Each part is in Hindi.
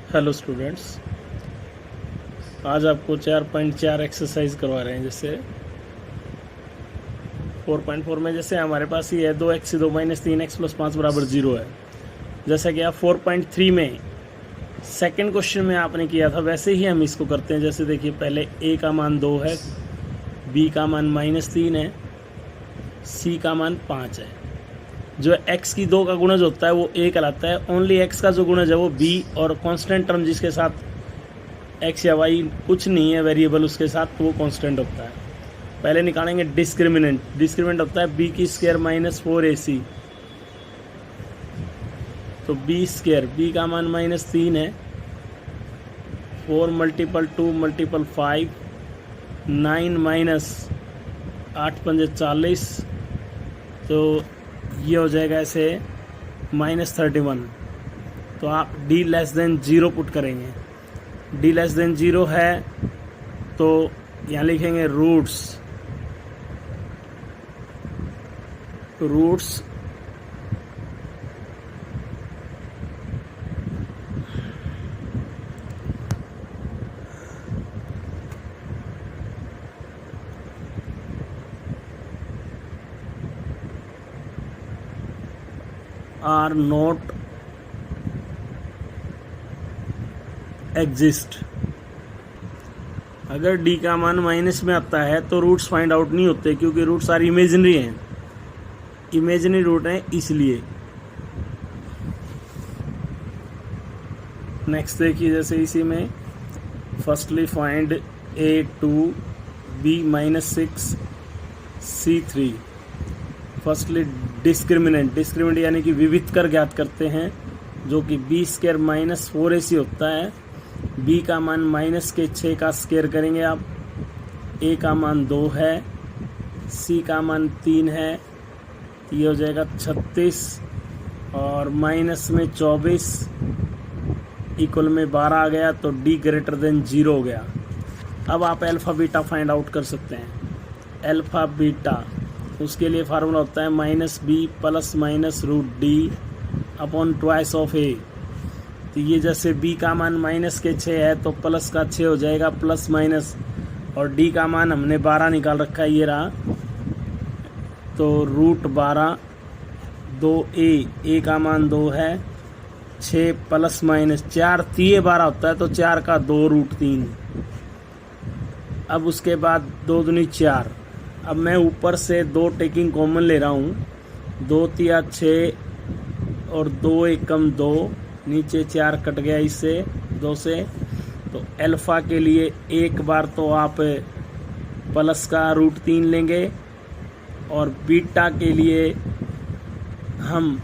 हेलो स्टूडेंट्स, आज आपको 4.4 एक्सरसाइज करवा रहे हैं। जैसे 4.4 में जैसे हमारे पास ये है 2x से 2 माइनस 3x प्लस 5 बराबर 0 है। जैसा कि आप 4.3 में सेकंड क्वेश्चन में आपने किया था, वैसे ही हम इसको करते हैं। जैसे देखिए, पहले a का मान 2 है, b का मान -3 है, c का मान 5 है। जो x की 2 का गुणज होता है वो a कहलाता है। ओनली x का जो गुणज है वो b, और कांस्टेंट टर्म जिसके साथ x या y कुछ नहीं है वेरिएबल उसके साथ, तो वो कांस्टेंट होता है। पहले निकालेंगे डिस्क्रिमिनेंट। डिस्क्रिमिनेंट होता है b की स्क्वायर माइनस 4ac। तो b स्क्वायर, b का मान -3 है, 4 मल्टीपल 2 मल्टीपल 5, 9 माइनस 8 पंजे 40, तो ये हो जाएगा ऐसे -31। तो आप d लेस देन 0 पुट करेंगे। d लेस देन 0 है तो यहाँ लिखेंगे रूट्स आर नॉट एग्जिस्ट। अगर d का मान माइनस में आता है तो रूट्स फाइंड आउट नहीं होते, क्योंकि रूट्स सारी इमेजिनरी हैं, इमेजिनरी रूट हैं इसलिए। नेक्स्ट देखिए, जैसे इसी में firstly find a2 b -6 c3। Firstly discriminant यानी कि विविध कर ज्ञात करते हैं, जो कि b स्क्वायर माइनस 4ac होता है। b का मान -6 का स्क्वायर करेंगे आप। a का मान 2 है, c का मान 3 है, ये हो जाएगा 36, और माइनस में 24 इक्वल में 12 आ गया, तो d ग्रेटर देन 0 हो गया। अब आप अल्फा बीटा फाइंड आउट कर सकते हैं। अल्फा बीटा, उसके लिए फार्मूला होता है -b plus minus √d upon twice of a। तो ये जैसे b का मान -6 है तो प्लस का 6 हो जाएगा, प्लस माइनस, और d का मान हमने 12 निकाल रखा है, ये रहा, तो √12 2a का मान 2 है, 6 प्लस माइनस 4 3 12 होता है, तो 4 का 2 √3। अब उसके बाद 2 दूनी 4। अब मैं ऊपर से 2 टेकिंग कॉमन ले रहा हूँ, 2 तिया 6 और 2 एकम 2, नीचे 4 कट गया इससे 2 से। तो अल्फ़ा के लिए एक बार तो आप प्लस का √3 लेंगे, और बीटा के लिए हम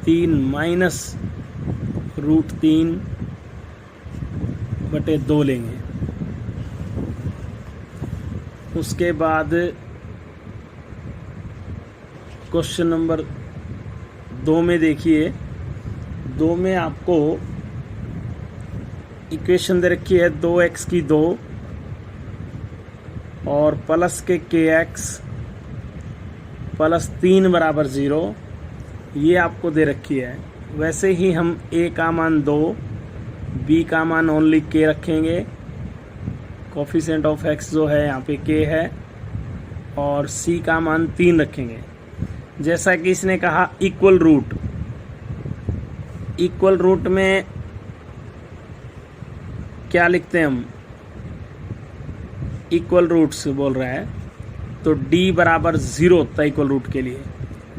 3 माइनस √3 बटे 2 लेंगे। उसके बाद क्वेश्चन नंबर 2 में देखिए, 2 में आपको इक्वेशन दे रखी है 2x की 2 और प्लस के kx प्लस 3 बराबर 0, ये आपको दे रखी है। वैसे ही हम a का मान 2, b का मान ओनली k रखेंगे, कोफिशिएंट ऑफ x जो है यहाँ पे k है, और c का मान 3 रखेंगे। जैसा कि इसने कहा इक्वल रूट में क्या लिखते हैं हम, इक्वल रूट्स बोल रहा है, तो d बराबर 0 होता है इक्वल रूट के लिए।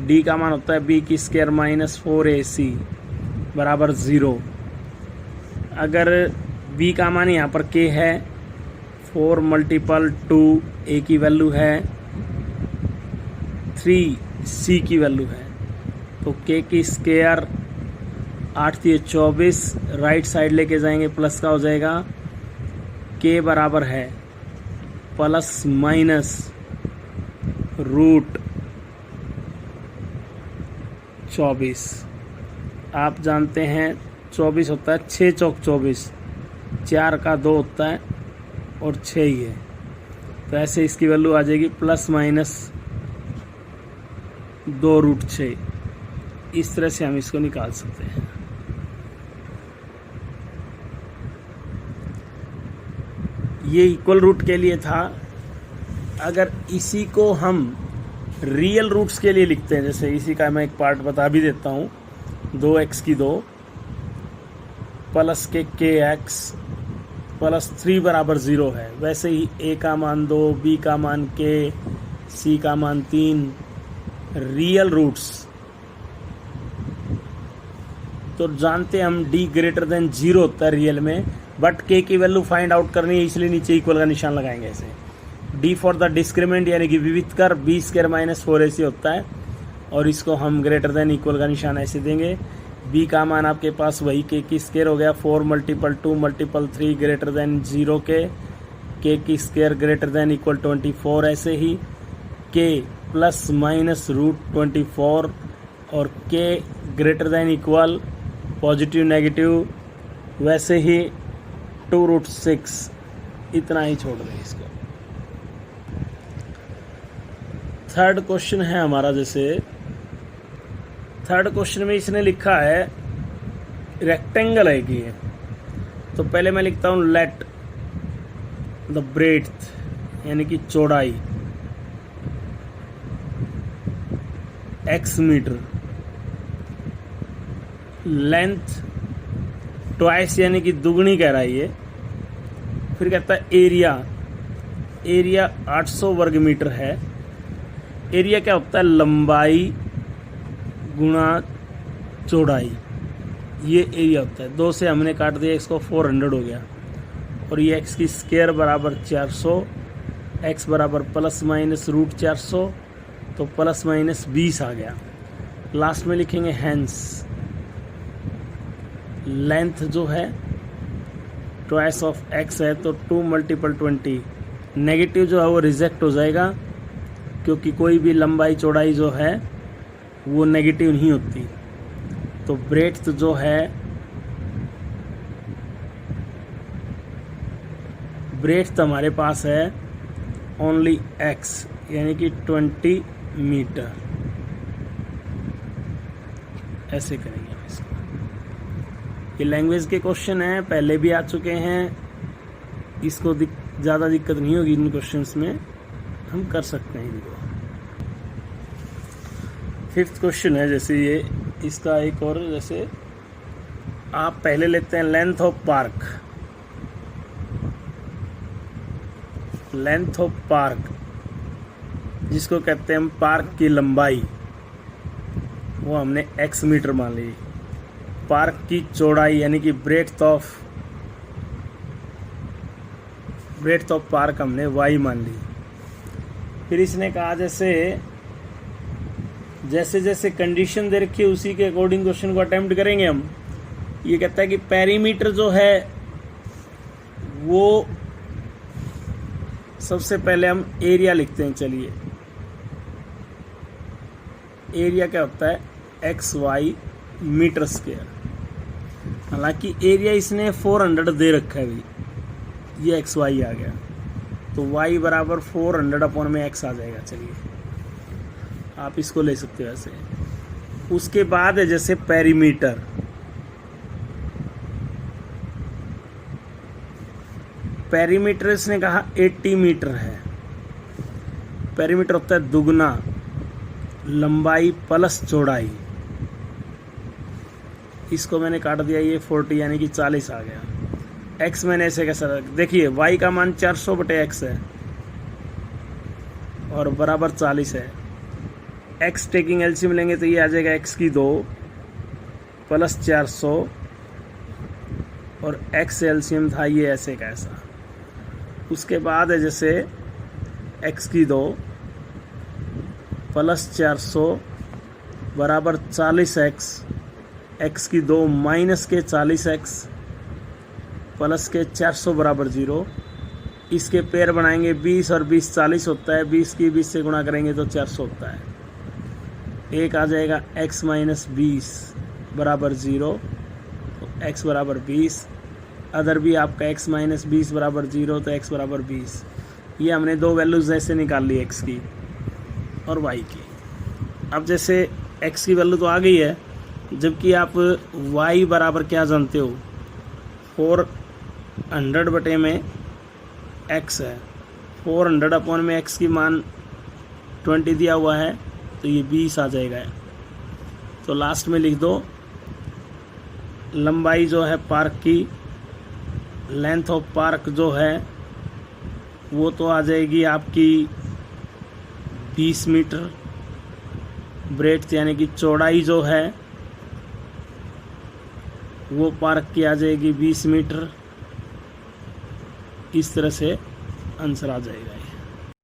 d का मान होता है b की स्क्वायर माइनस 4ac बराबर 0। अगर b का मान यहाँ पर k है, 4 मल्टीपल 2 a की वैल्यू है, 3 c की वैल्यू है, तो k की स्क्वायर 8 3 24, राइट साइड लेके जाएंगे प्लस का हो जाएगा, k बराबर है प्लस माइनस √24। आप जानते हैं 24 होता है 6 चौक 24, 4 का 2 होता है और 6 ही है, तो ऐसे इसकी वैल्यू आ जाएगी प्लस माइनस 2√6। इस तरह से हम इसको निकाल सकते हैं। ये इक्वल रूट के लिए था। अगर इसी को हम रियल रूट्स के लिए लिखते हैं, जैसे इसी का मैं एक पार्ट बता भी देता हूँ, 2x की 2 प्लस के एक्स प्लस 3 बराबर 0 है। वैसे ही a का मान 2, b का मान k, c का मान 3 रियल रूट्स। तो जानते हैं हम d ग्रेटर देन 0 होता है रियल में, बट k की वैल्यू फाइंड आउट करनी है, इसलिए नीचे इक्वल का निशान लगाएंगे ऐसे। d फॉर द डिस्क्रिमिनेंट यानी कि विविधकर b स्क्वायर माइनस 4ac होता है, और इसको हम ग्रेटर देन इक्वल का निशान ऐसे देंगे। b का मान आपके पास वही k की स्क्वायर हो गया, 4 × 2 × 3 ग्रेटर देन 0 k की स्क्वायर ग्रेटर देन इक्वल 24। ऐसे ही k प्लस माइनस √24 और k greater than equal positive negative, वैसे ही 2√6। इतना ही छोड़ दें इसको। थर्ड क्वेश्चन है हमारा, जैसे थर्ड क्वेश्चन में इसने लिखा है रेक्टेंगल है कि, तो पहले मैं लिखता हूँ लेट द ब्रेड्थ यानी कि चौड़ाई x मीटर, लेंथ ट्वाइस यानी कि दुगनी कह रहा है ये। फिर कहता है एरिया 800 वर्ग मीटर है। एरिया क्या होता है? लंबाई गुणा चौड़ाई, ये एरिया होता है। 2 से हमने काट दिया, इसको 400 हो गया, और ये x की स्क्वायर बराबर 400, x बराबर प्लस माइनस √400, तो प्लस माइनस 20 आ गया। लास्ट में लिखेंगे हैंस लेंथ जो है ट्वाइस ऑफ x है, तो 2 × 20। नेगेटिव जो है वो रिजेक्ट हो जाएगा, क्योंकि कोई भी लंबाई चौड़ाई जो है वो नेगेटिव नहीं होती। तो ब्रेड्थ जो है, ब्रेड्थ हमारे पास है ओनली x यानी कि 20 मीटर। ऐसे करेंगे हम इसको। ये लैंग्वेज के क्वेश्चन हैं, पहले भी आ चुके हैं, इसको ज़्यादा दिक्कत नहीं होगी इन क्वेश्चंस में, हम कर सकते हैं इनको। फिफ्थ क्वेश्चन है जैसे ये, इसका एक और, जैसे आप पहले लेते हैं length of park. Length of park जिसको कहते हैं हम पार्क की लंबाई, वो हमने x मीटर मान ली। पार्क की चौड़ाई यानी कि ब्रेड्थ ऑफ पार्क हमने y मान ली। फिर इसने कहा जैसे जैसे कंडीशन दे रखी है उसी के अकॉर्डिंग क्वेश्चन को अटेम्प्ट करेंगे हम। ये कहता है कि पेरीमीटर जो है वो सबसे पहले हम एरिया लिखते हैं। चलिए, एरिया क्या होता है? XY metre square. हालांकि एरिया इसने 400 दे रखा है, भी ये XY आ गया, तो y बराबर 400/x आ जाएगा। चलिए, आप इसको ले सकते हो ऐसे। उसके बाद है जैसे पेरीमीटर, पेरीमीटर इसने कहा 80 मीटर है। पेरीमीटर होता है दुगना लंबाई प्लस चौड़ाई। इसको मैंने काट दिया, ये 40 यानी कि 40 आ गया। x मैंने ऐसे कैसा रख, देखिए y का मान 400/x है और बराबर 40 है। x टेकिंग एलसीएम लेंगे तो ये आ जाएगा x की 2 प्लस 400, और x एलसीएम था ये ऐसे का ऐसा। उसके बाद है जैसे x की 2 प्लस 400 बराबर 40x, x की 2 माइनस के 40x प्लस के 400 बराबर 0। इसके पेयर बनाएंगे 20 और 20 40 होता है, 20 की 20 से गुणा करेंगे तो 400 होता है। एक आ जाएगा x माइनस 20 बराबर 0, तो x बराबर 20। अदर भी आपका x माइनस 20 बराबर 0, तो x बराबर 20। ये हमने दो वैल्यूज़ ऐसे निकाल ली, x की और y की। अब जैसे x की वैल्यू तो आ गई है, जबकि आप y बराबर क्या जानते हो? 400 बटे में x है, 400 अपॉन में x की मान 20 दिया हुआ है तो ये 20 आ जाएगा। तो लास्ट में लिख दो लंबाई जो है पार्क की, लेंथ ऑफ पार्क जो है वो तो आ जाएगी आपकी 20 मीटर। ब्रेड्थ यानी कि चौड़ाई जो है वो पार्क की आ जाएगी 20 मीटर। इस तरह से आंसर आ जाएगा।